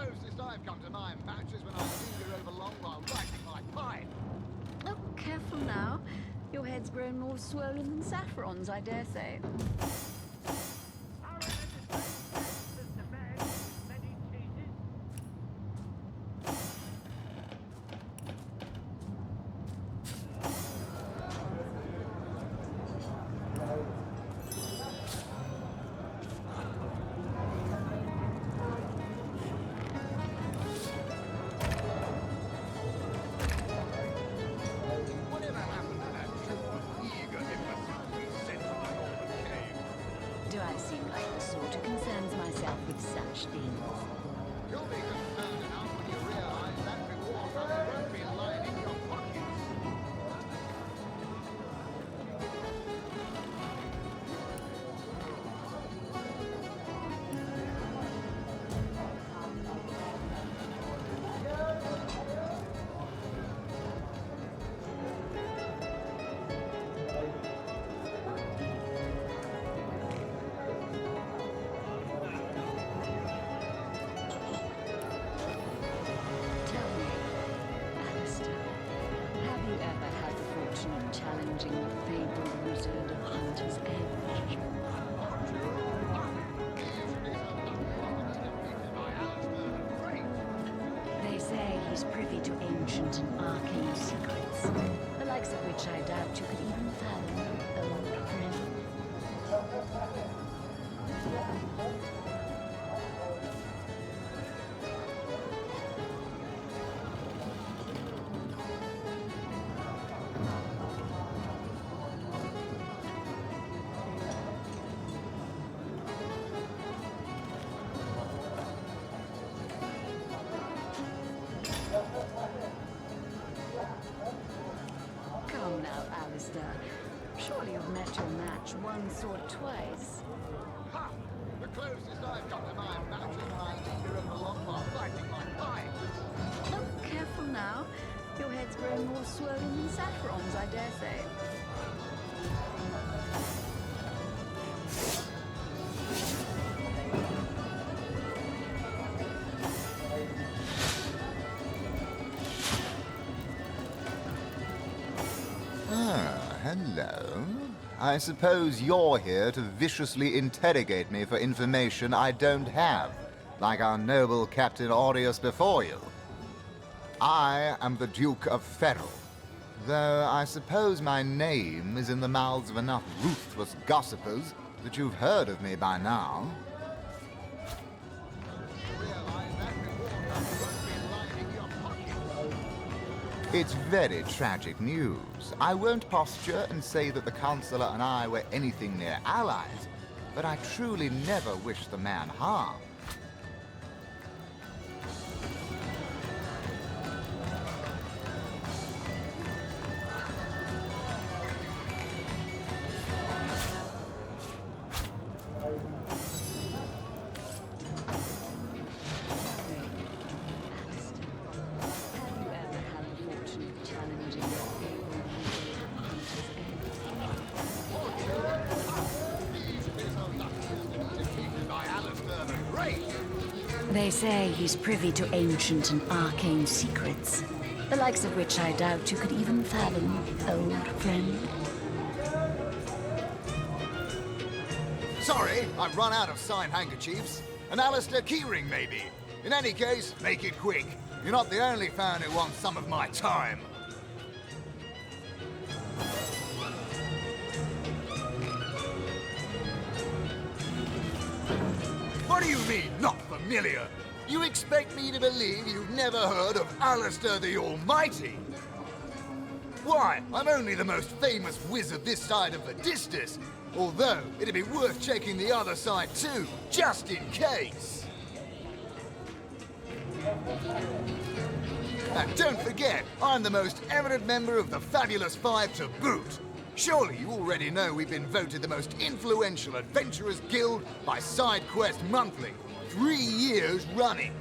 closest I've come to nine matches when I linger over long while writing my pipe. Oh, careful now. Your head's grown more swollen than saffrons, I dare say. Whatever happened to that troop of eager imbeciles we sent to my northern cave? Do I seem like the sort who concerns myself with such things? You'll be concerned enough when you realize that reward money won't be lining your pockets. Tell me, Alistair, have you ever had the fortune of challenging the fabled wizard of Hunter's Edge? They say he's privy to ancient and arcane secrets, the likes of which I doubt you could even fathom, old friend. Come now, Alistair. Surely you've met your match once or twice. Ha! The closest I've come to nine matches when I linger over long while writing my pipe. Oh, careful now. Your head's grown more swollen than saffrons, I dare say. Ah, hello. I suppose you're here to viciously interrogate me for information I don't have, like our noble Captain Aureus before you. I am the Duke of Ferrell, though I suppose my name is in the mouths of enough ruthless gossipers that you've heard of me by now. You realize that reward money won't be lining your pockets. It's very tragic news. I won't posture and say that the Chancellor and I were anything near allies, but I truly never wish the man harm. Have you ever had the fortune of challenging the fabled wizard of Hunter's Edge? These miserable defeated by Alistair the Great. They say he's privy to ancient and arcane secrets, the likes of which I doubt you could even fathom, old friend. Sorry, I've run out of signed handkerchiefs. An Alistair keyring, maybe. In any case, make it quick. You're not the only fan who wants some of my time. What do you mean, not familiar? You expect me to believe you've never heard of Alistair the Almighty? Why, I'm only the most famous wizard this side of the Distus. Although, it'd be worth checking the other side too, just in case. And don't forget, I'm the most eminent member of the Fabulous Five to boot. Surely you already know we've been voted the most influential adventurers guild by SideQuest Monthly, 3 years running.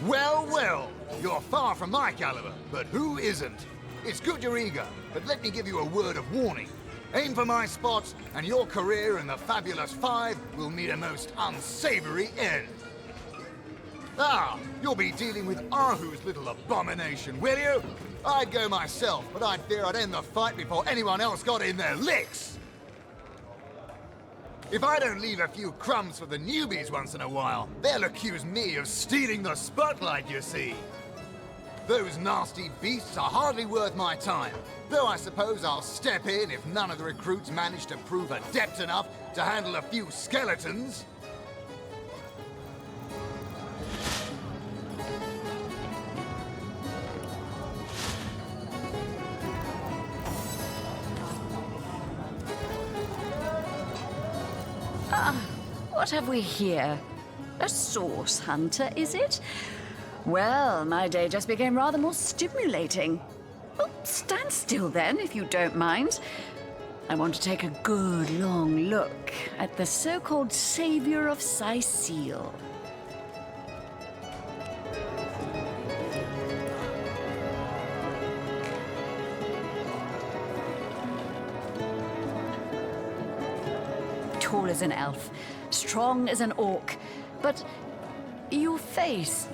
Well, well, you're far from my caliber, but who isn't? It's good you're eager, but let me give you a word of warning. Aim for my spots, and your career in the Fabulous Five will meet a most unsavory end. Ah, you'll be dealing with Ahu's little abomination, will you? I'd go myself, but I'd fear I'd end the fight before anyone else got in their licks. If I don't leave a few crumbs for the newbies once in a while, they'll accuse me of stealing the spotlight, you see. Those nasty beasts are hardly worth my time, though I suppose I'll step in if none of the recruits manage to prove adept enough to handle a few skeletons. What have we here? A source hunter, is it? Well, my day just became rather more stimulating. Oh, stand still then, if you don't mind. I want to take a good long look at the so-called savior of Sicile. Tall as an elf, strong as an orc, but your face,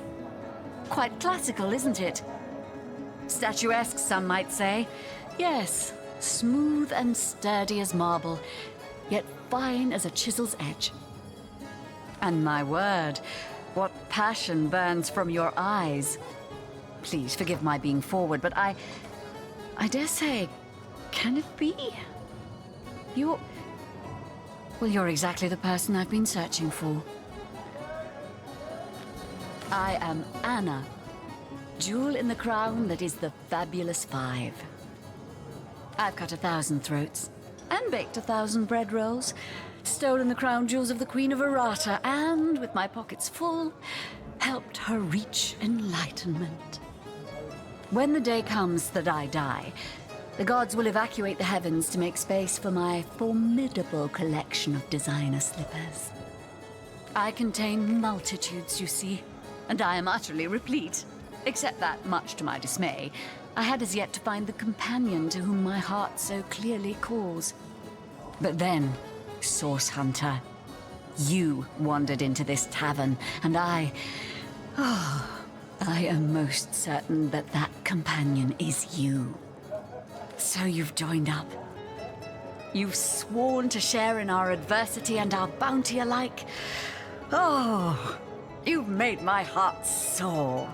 quite classical, isn't it? Statuesque, some might say. Yes, smooth and sturdy as marble, yet fine as a chisel's edge. And my word, what passion burns from your eyes. Please forgive my being forward, but I dare say, can it be? Well, you're exactly the person I've been searching for. I am Anna, jewel in the crown that is the Fabulous Five. I've cut 1,000 throats, and baked 1,000 bread rolls, stolen the crown jewels of the Queen of Arata, and, with my pockets full, helped her reach enlightenment. When the day comes that I die, the gods will evacuate the heavens to make space for my formidable collection of designer slippers. I contain multitudes, you see, and I am utterly replete. Except that, much to my dismay, I had as yet to find the companion to whom my heart so clearly calls. But then, Source Hunter, you wandered into this tavern, and I am most certain that that companion is you. So you've joined up. You've sworn to share in our adversity and our bounty alike. Oh, you've made my heart soar.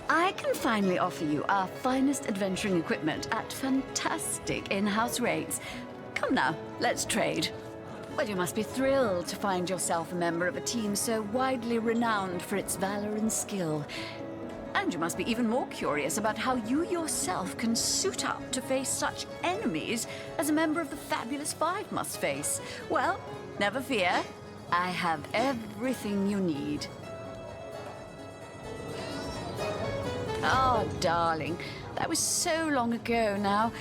I can finally offer you our finest adventuring equipment at fantastic in-house rates. Come now, let's trade. Well, you must be thrilled to find yourself a member of a team so widely renowned for its valor and skill. And you must be even more curious about how you yourself can suit up to face such enemies as a member of the Fabulous Five must face. Well, never fear. I have everything you need. Oh, darling, that was so long ago now.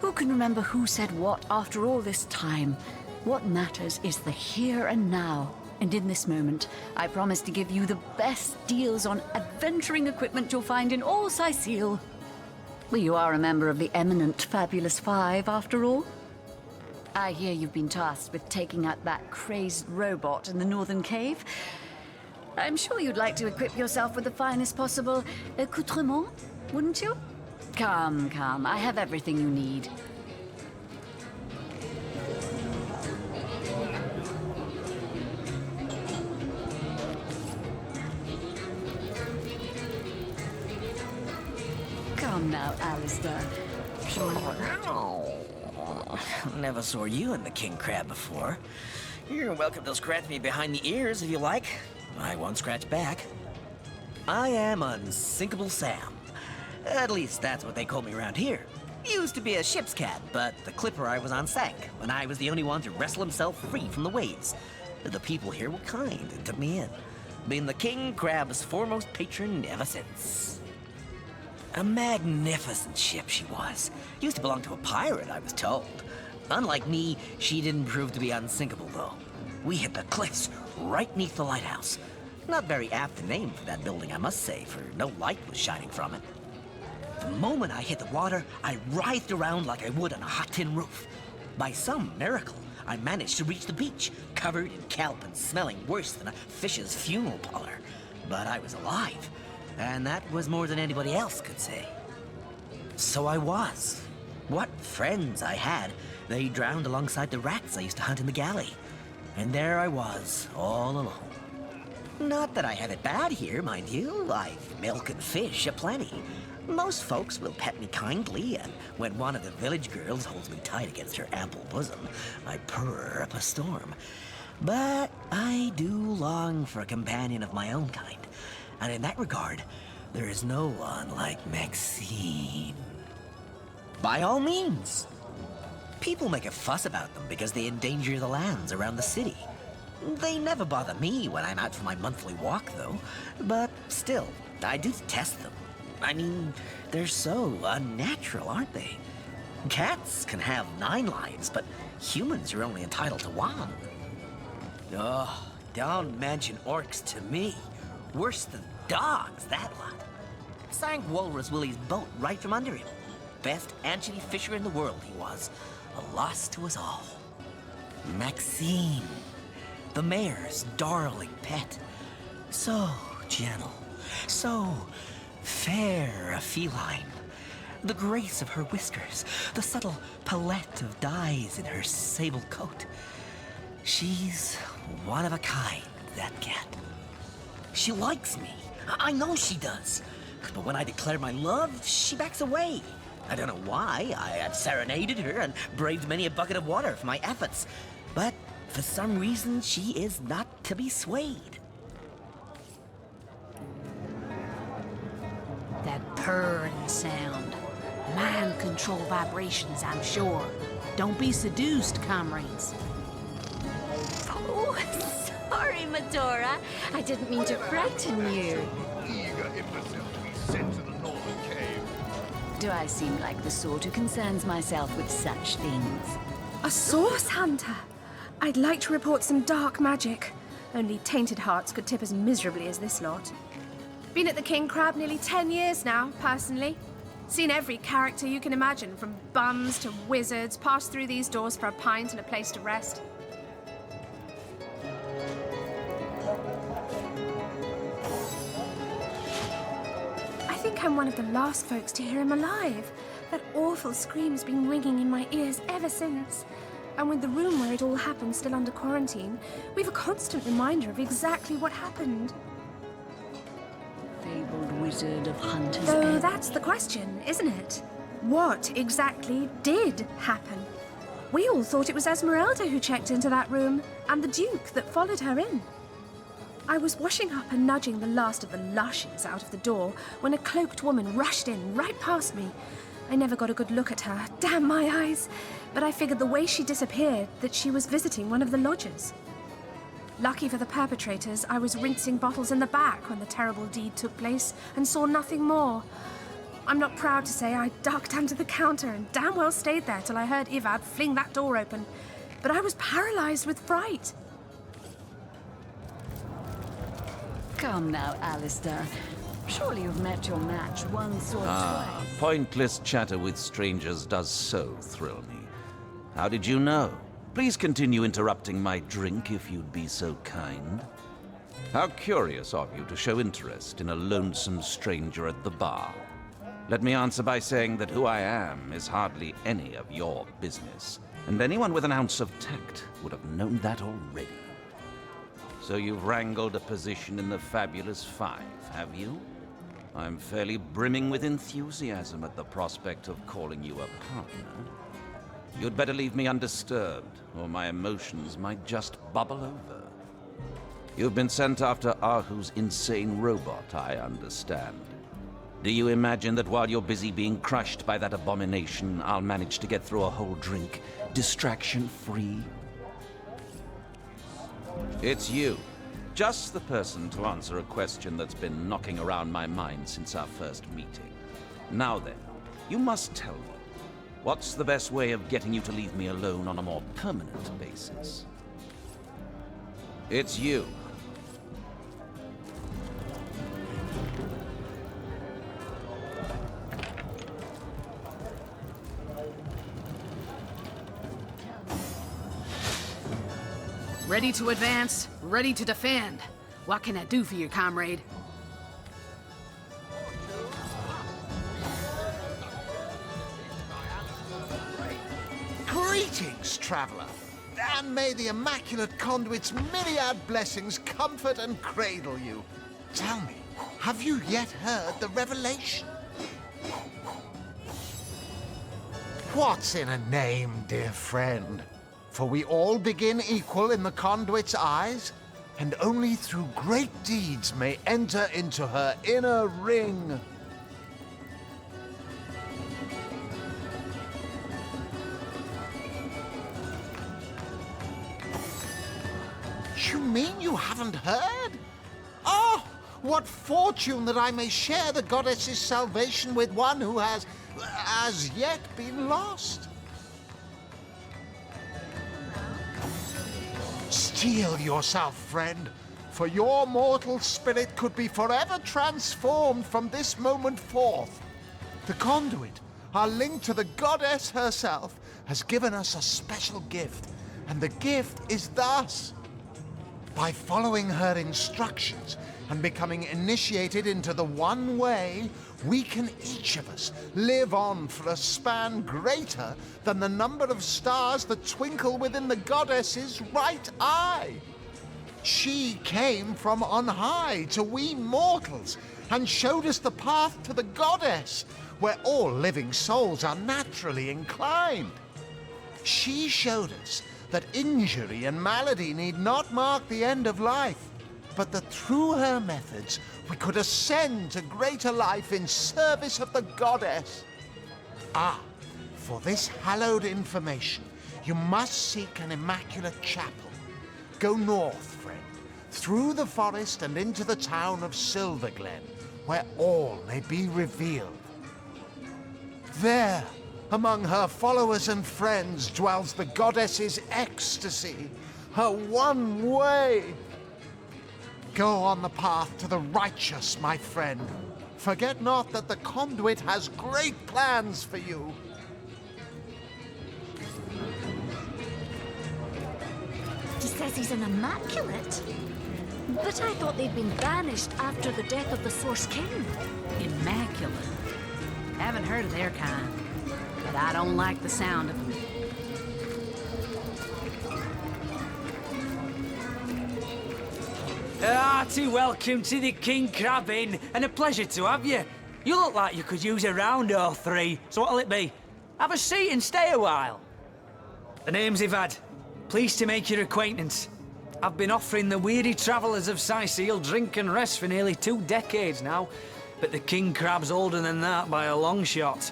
Who can remember who said what after all this time? What matters is the here and now. And in this moment, I promise to give you the best deals on adventuring equipment you'll find in all Sicile. Well, you are a member of the eminent Fabulous Five, after all. I hear you've been tasked with taking out that crazed robot in the northern cave. I'm sure you'd like to equip yourself with the finest possible accoutrement, wouldn't you? Come, come, I have everything you need. Come now, Alistair. Never saw you in the king crab before. You're welcome to scratch me behind the ears if you like. I won't scratch back. I am Unsinkable Sam. At least that's what they call me around here. Used to be a ship's cat, but the clipper I was on sank, and I was the only one to wrestle himself free from the waves. The people here were kind and took me in, being the king crab's foremost patron ever since. A magnificent ship she was. Used to belong to a pirate, I was told. Unlike me, she didn't prove to be unsinkable, though. We hit the cliffs right neath the lighthouse. Not very apt a name for that building, I must say, for no light was shining from it. The moment I hit the water, I writhed around like I would on a hot tin roof. By some miracle, I managed to reach the beach, covered in kelp and smelling worse than a fish's funeral parlor. but I was alive, and that was more than anybody else could say. So I was. What friends I had. They drowned alongside the rats I used to hunt in the galley. And there I was, all alone. Not that I have it bad here, mind you. I've milk and fish aplenty. Most folks will pet me kindly, and when one of the village girls holds me tight against her ample bosom, I purr up a storm. But I do long for a companion of my own kind, and in that regard, there is no one like Maxine. By all means. People make a fuss about them because they endanger the lands around the city. They never bother me when I'm out for my monthly walk, though. But still, I do test them. I mean, they're so unnatural, aren't they? Cats can have 9 lives, but humans are only entitled to 1. Oh, don't mention orcs to me. Worse than dogs, that lot. Sank Walrus Willie's boat right from under him. Best anchovy fisher in the world he was. A loss to us all. Maxine, the mayor's darling pet. So gentle, so fair a feline. The grace of her whiskers, the subtle palette of dyes in her sable coat. She's one of a kind, that cat. She likes me. I know she does. But when I declare my love, she backs away. I don't know why. I have serenaded her and braved many a bucket of water for my efforts. But for some reason, she is not to be swayed. That purring sound. Mind control vibrations, I'm sure. Don't be seduced, comrades. Oh, sorry, Medora. I didn't mean to frighten you. Eager imbecile to be sent to the northern cave. Do I seem like the sort who concerns myself with such things? A source hunter? I'd like to report some dark magic. Only tainted hearts could tip as miserably as this lot. Been at the King Crab nearly 10 years now, personally. Seen every character you can imagine, from bums to wizards, passed through these doors for a pint and a place to rest. I think I'm one of the last folks to hear him alive. That awful scream's been ringing in my ears ever since. And with the room where it all happened still under quarantine, we've a constant reminder of exactly what happened. Fabled wizard of Hunter's Though End. that's the question, isn't it? What exactly did happen? We all thought it was Esmeralda who checked into that room, and the Duke that followed her in. I was washing up and nudging the last of the lushes out of the door when a cloaked woman rushed in right past me. I never got a good look at her, damn my eyes, but I figured the way she disappeared that she was visiting one of the lodgers. Lucky for the perpetrators, I was rinsing bottles in the back when the terrible deed took place and saw nothing more. I'm not proud to say I ducked under the counter and damn well stayed there till I heard Ivad fling that door open, but I was paralyzed with fright. Come now, Alistair. Surely you've met your match once or twice. Pointless chatter with strangers does so thrill me. How did you know? Please continue interrupting my drink if you'd be so kind. How curious of you to show interest in a lonesome stranger at the bar. Let me answer by saying that who I am is hardly any of your business, and anyone with an ounce of tact would have known that already. So you've wrangled a position in the Fabulous Five, have you? I'm fairly brimming with enthusiasm at the prospect of calling you a partner. You'd better leave me undisturbed, or my emotions might just bubble over. You've been sent after Ahu's insane robot, I understand. Do you imagine that while you're busy being crushed by that abomination, I'll manage to get through a whole drink, distraction-free? It's you. Just the person to answer a question that's been knocking around my mind since our first meeting. Now then, you must tell me, what's the best way of getting you to leave me alone on a more permanent basis? It's you. Ready to advance, ready to defend. What can I do for you, comrade? Greetings, traveler. And may the Immaculate Conduit's myriad blessings comfort and cradle you. Tell me, have you yet heard the revelation? What's in a name, dear friend? For we all begin equal in the Conduit's eyes, and only through great deeds may enter into her inner ring. You mean you haven't heard? Oh, what fortune that I may share the goddess's salvation with one who has, as yet, been lost. Steel yourself, friend, for your mortal spirit could be forever transformed from this moment forth. The conduit, our link to the goddess herself, has given us a special gift, and the gift is thus. By following her instructions and becoming initiated into the one way, we can each of us live on for a span greater than the number of stars that twinkle within the goddess's right eye. She came from on high to we mortals and showed us the path to the goddess, where all living souls are naturally inclined. She showed us that injury and malady need not mark the end of life, but that through her methods we could ascend to greater life in service of the goddess. Ah, for this hallowed information, you must seek an immaculate chapel. Go north, friend, through the forest and into the town of Silverglen, where all may be revealed. There, among her followers and friends, dwells the goddess's ecstasy, her one way. Go on the path to the righteous, my friend. Forget not that the conduit has great plans for you. He says he's an immaculate. But I thought they'd been banished after the death of the Source King. Immaculate. Haven't heard of their kind, but I don't like the sound of them. Hearty welcome to the King Crab Inn, and a pleasure to have you. You look like you could use a round or three, so what'll it be? Have a seat and stay a while. The name's Ivad. Pleased to make your acquaintance. I've been offering the weary travellers of Sicil drink and rest for nearly 2 decades now, but the King Crab's older than that by a long shot.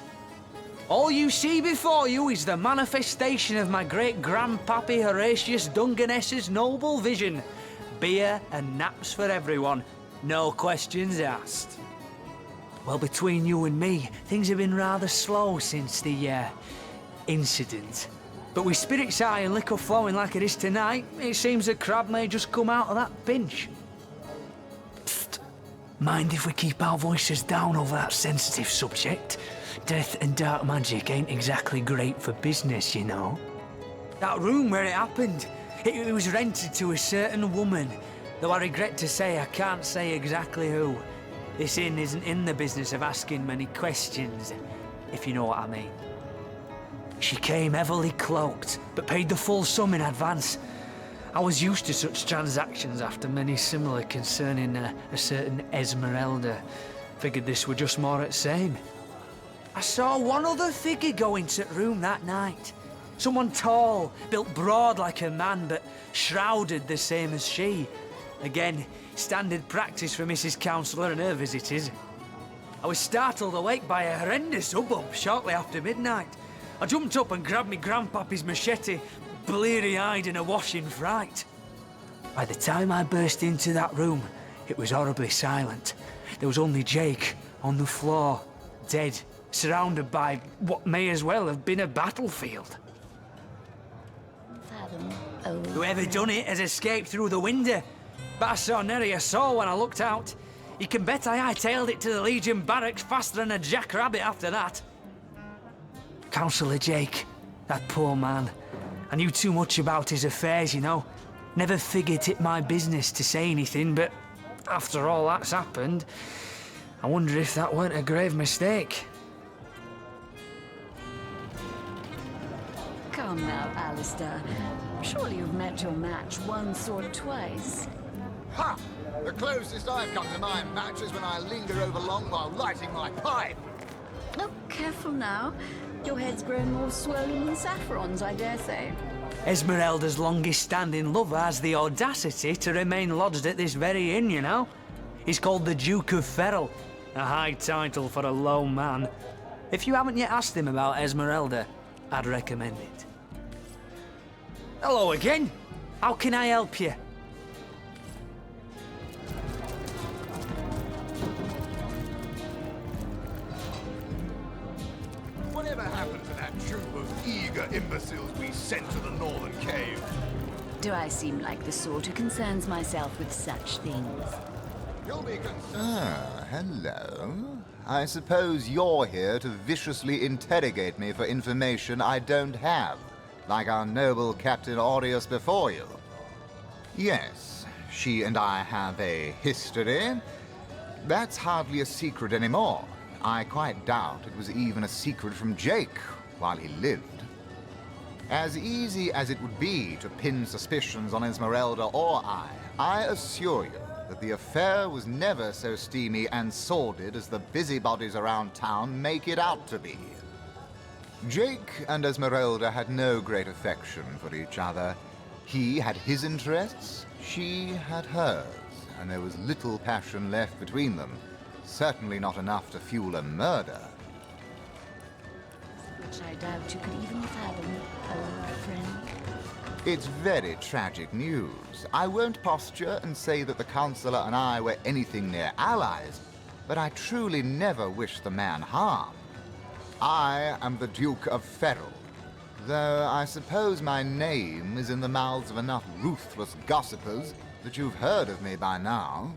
All you see before you is the manifestation of my great-grandpappy Horatius Dungeness's noble vision. Beer and naps for everyone, no questions asked. Well, between you and me, things have been rather slow since the, incident. But with spirits high and liquor flowing like it is tonight, it seems the crab may just come out of that pinch. Psst. Mind if we keep our voices down over that sensitive subject? Death and dark magic ain't exactly great for business, you know. That room where it happened, it was rented to a certain woman, though I regret to say I can't say exactly who. This inn isn't in the business of asking many questions, if you know what I mean. She came heavily cloaked, but paid the full sum in advance. I was used to such transactions after many similar concerning a certain Esmeralda. Figured this were just more at same. I saw one other figure go into the room that night. Someone tall, built broad like a man, but shrouded the same as she. Again, standard practice for Mrs. Counsellor and her visitors. I was startled awake by a horrendous hubbub shortly after midnight. I jumped up and grabbed me grandpappy's machete, bleary-eyed and awash in fright. By the time I burst into that room, it was horribly silent. There was only Jake on the floor, dead, surrounded by what may as well have been a battlefield. Whoever done it has escaped through the window, but I saw nary a soul when I looked out. You can bet I hightailed it to the Legion barracks faster than a jackrabbit after that. Counsellor Jake, that poor man. I knew too much about his affairs, you know. Never figured it my business to say anything, but after all that's happened, I wonder if that weren't a grave mistake. God, Come now, Alistair. Surely you've met your match once or twice. Ha! The closest I've come to my match is when I linger over long while lighting my pipe. Oh, careful now. Your head's grown more swollen than Saffron's, I dare say. Esmeralda's longest-standing lover has the audacity to remain lodged at this very inn, you know. He's called the Duke of Ferrol, a high title for a low man. If you haven't yet asked him about Esmeralda, I'd recommend it. Hello again. How can I help you? Whatever happened to that troop of eager imbeciles we sent to the northern cave? Do I seem like the sort who concerns myself with such things? You'll be concerned. Ah, hello. I suppose you're here to viciously interrogate me for information I don't have, like our noble Captain Aureus before you. Yes, she and I have a history. That's hardly a secret anymore. I quite doubt it was even a secret from Jake while he lived. As easy as it would be to pin suspicions on Esmeralda or I assure you that the affair was never so steamy and sordid as the busybodies around town make it out to be. Jake and Esmeralda had no great affection for each other. He had his interests, she had hers, and there was little passion left between them. Certainly not enough to fuel a murder. Which I doubt you could even fathom, old friend. It's very tragic news. I won't posture and say that the Counselor and I were anything near allies, but I truly never wish the man harm. I am the Duke of Ferrol, though I suppose my name is in the mouths of enough ruthless gossipers that you've heard of me by now.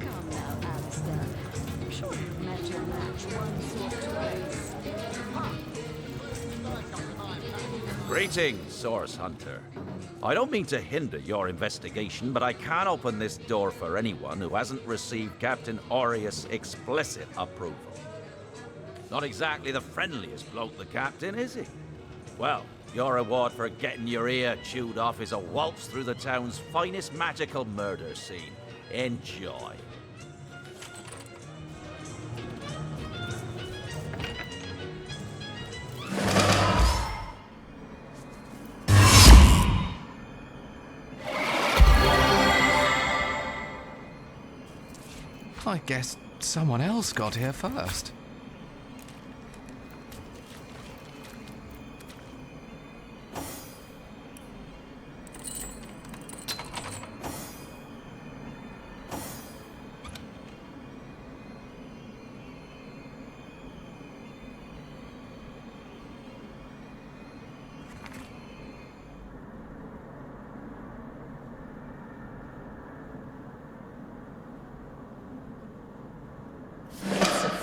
Come now, Alistair. I'm sure you've met your match once or twice. Greetings, Source Hunter. I don't mean to hinder your investigation, but I can't open this door for anyone who hasn't received Captain Aureus' explicit approval. Not exactly the friendliest bloke, the Captain, is he? Well, your reward for getting your ear chewed off is a waltz through the town's finest magical murder scene. Enjoy. I guess someone else got here first.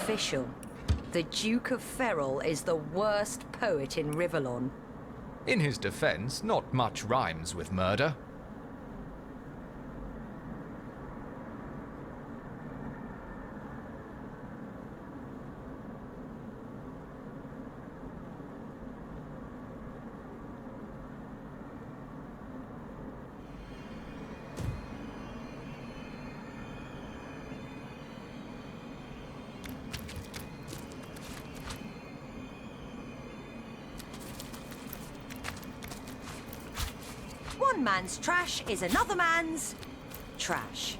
Official. The Duke of Ferrol is the worst poet in Rivellon. In his defense, not much rhymes with murder. One man's trash is another man's trash.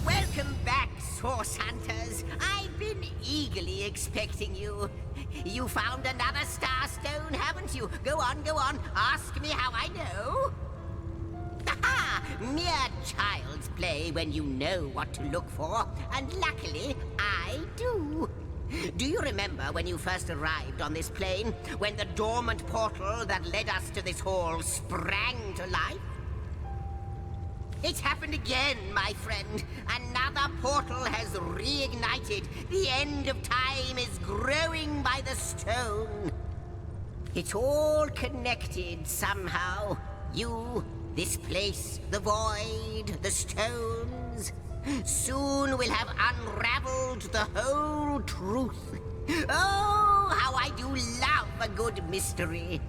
Welcome back, Source Hunters. I've been eagerly expecting you. You found another Starstone, haven't you? Go on, go on. Ask me how I know. Aha! Mere child's play when you know what to look for. And luckily, I do. Do you remember when you first arrived on this plane? When the dormant portal that led us to this hall sprang to life? It's happened again, my friend. Another portal has reignited. The end of time is growing by the stone. It's all connected somehow. You, this place, the void, the stones. Soon we'll have unraveled the whole truth. Oh, how I do love a good mystery.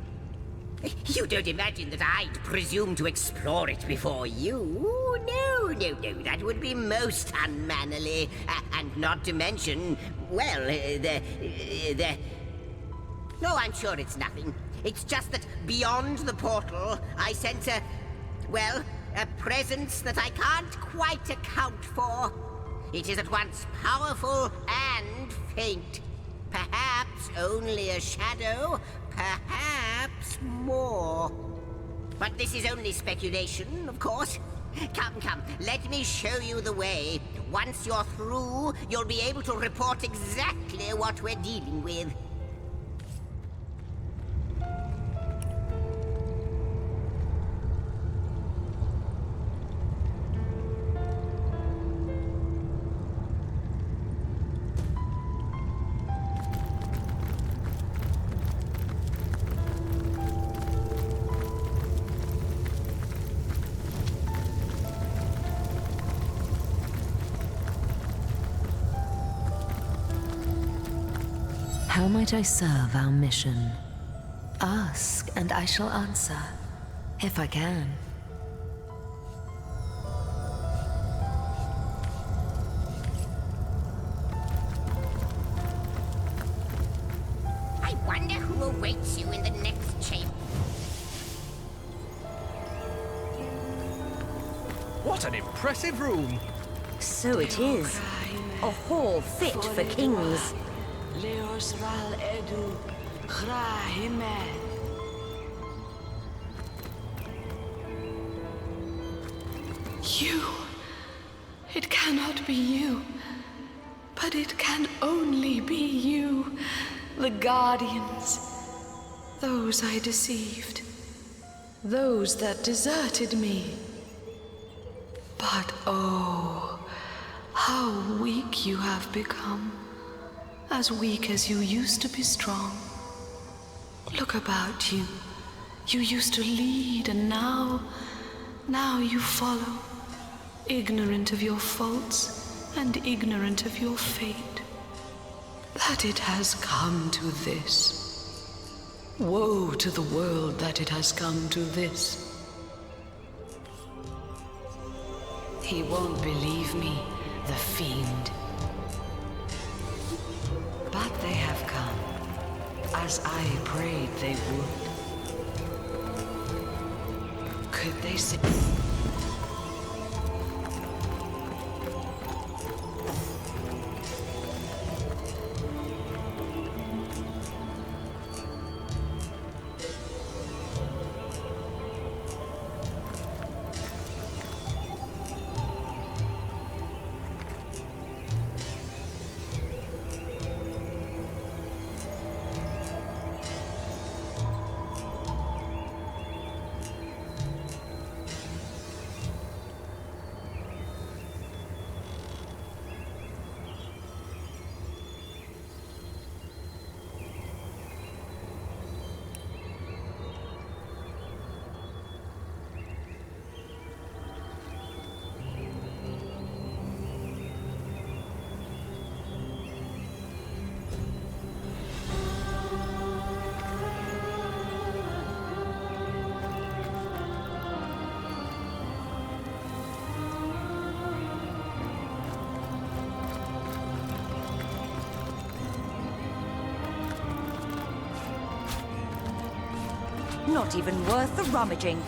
You don't imagine that I'd presume to explore it before you? No, that would be most unmannerly. And not to mention, well, No, I'm sure it's nothing. It's just that beyond the portal, I sense a presence that I can't quite account for. It is at once powerful and faint. Perhaps only a shadow, perhaps more. But this is only speculation, of course. Come, let me show you the way. Once you're through, you'll be able to report exactly what we're dealing with. How might I serve our mission? Ask, and I shall answer, if I can. I wonder who awaits you in the next chamber. What an impressive room! So it is. A hall fit for kings. You. It cannot be you. But it can only be you. The Guardians. Those I deceived. Those that deserted me. But oh, how weak you have become. As weak as you used to be strong. Look about you. You used to lead, and now you follow. Ignorant of your faults, and ignorant of your fate. That it has come to this. Woe to the world that it has come to this. He won't believe me, the fiend. But they have come, as I prayed they would. Could they see? Not even worth the rummaging.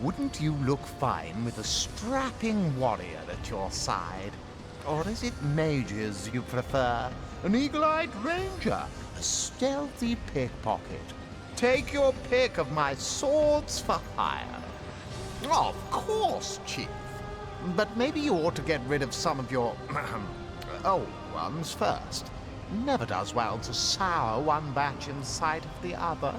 Wouldn't you look fine with a strapping warrior at your side? Or is it mages you prefer? An eagle-eyed ranger? A stealthy pickpocket? Take your pick of my swords for hire. Of course, Chief. But maybe you ought to get rid of some of your old ones first. Never does well to sour one batch in sight of the other.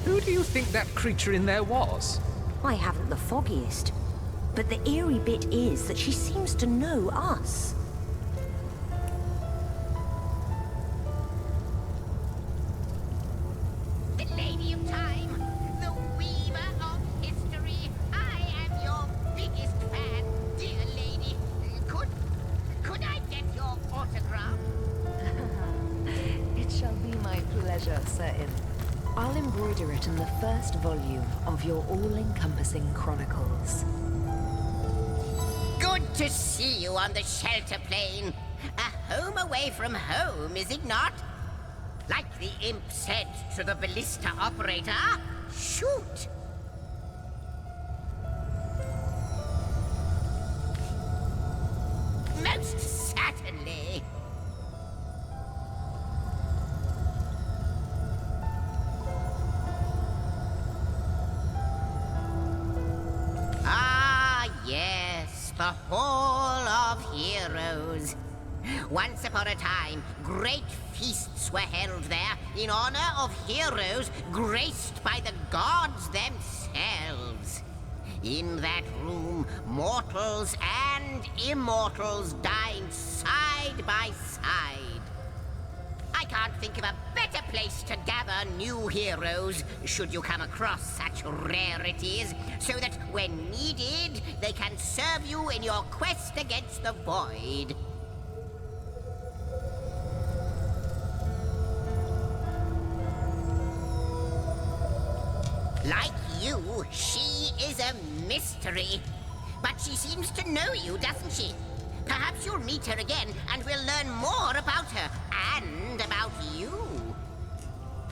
Who do you think that creature in there was? I haven't the foggiest. But the eerie bit is that she seems to know us. The Lady of Time, the Weaver of History. I am your biggest fan, dear lady. Could I get your autograph? It shall be my pleasure, Sir Imp. I'll embroider it in the first volume of your all-encompassing chronicles. Good to see you on the shelter plane. A home away from home, is it not? Like the imp said to the ballista operator, shoot! Most certainly. Ah, yes, the Hall of Heroes. Once upon a time, great feasts were held there in honor of heroes graced by the gods themselves. In that room, mortals and immortals dined side by side. I can't think of a better place to gather new heroes, should you come across such rarities, so that when needed, they can serve you in your quest against the void. Like you, she is a mystery. But she seems to know you, doesn't she? Perhaps you'll meet her again and we'll learn more about her and about you.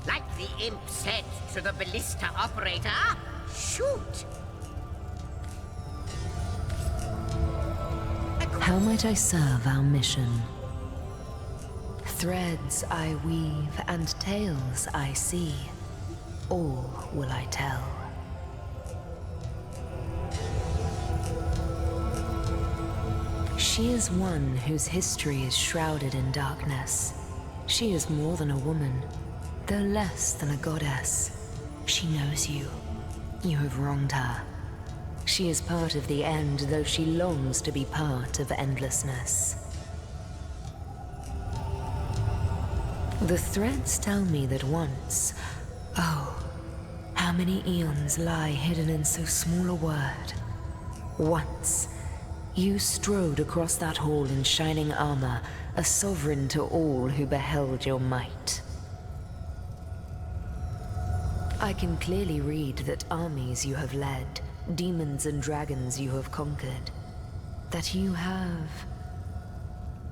Like the imp said to the ballista operator, shoot! How might I serve our mission? Threads I weave and tales I see. All will I tell. She is one whose history is shrouded in darkness. She is more than a woman, though less than a goddess. She knows you. You have wronged her, She is part of the end, though she longs to be part of endlessness. The threads tell me that once, oh, how many eons lie hidden in so small a word. Once, you strode across that hall in shining armor, a sovereign to all who beheld your might. I can clearly read that armies you have led, demons and dragons you have conquered, that you have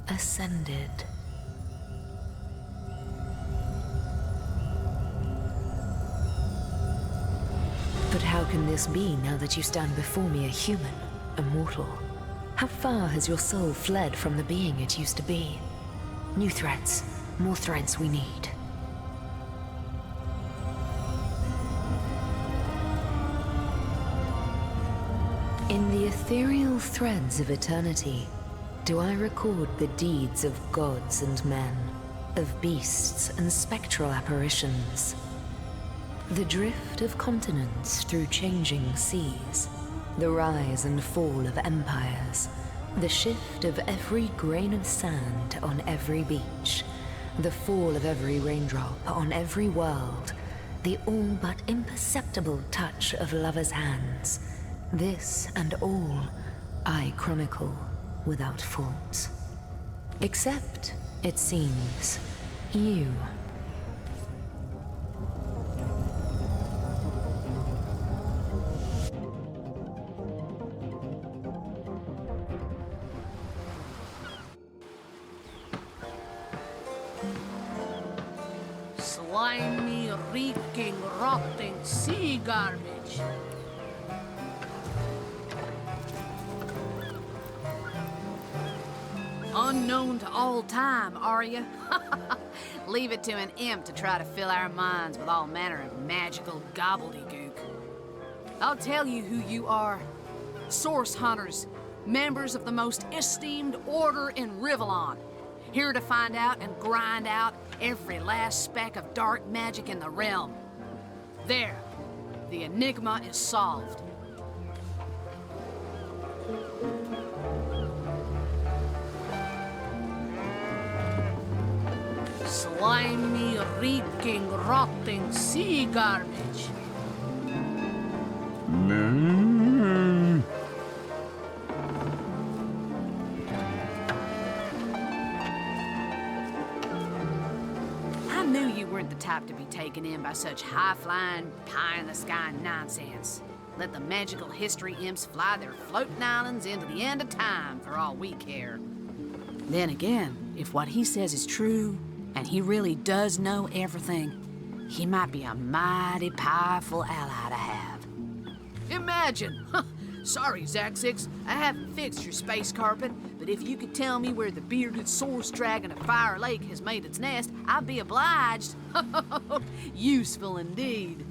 ascended. But how can this be now that you stand before me a human, a mortal? How far has your soul fled from the being it used to be? New threads, more threads we need. In the ethereal threads of eternity, do I record the deeds of gods and men, of beasts and spectral apparitions? The drift of continents through changing seas, the rise and fall of empires, the shift of every grain of sand on every beach, the fall of every raindrop on every world, the all but imperceptible touch of lovers' hands. This and all I chronicle without fault. Except, it seems, you. Slimy, reeking, rotting sea garbage. Unknown to all time, are you? Leave it to an imp to try to fill our minds with all manner of magical gobbledygook. I'll tell you who you are. Source hunters, members of the most esteemed order in Rivellon. Here to find out and grind out every last speck of dark magic in the realm. There, the enigma is solved. Slimy, reeking, rotting sea garbage. I knew you weren't the type to be taken in by such high-flying, pie-in-the-sky nonsense. Let the magical history imps fly their floating islands into the end of time for all we care. Then again, if what he says is true, and he really does know everything, he might be a mighty powerful ally to have. Imagine! Sorry, Zaxix, I haven't fixed your space carpet, but if you could tell me where the bearded source dragon of Fire Lake has made its nest, I'd be obliged. Useful indeed.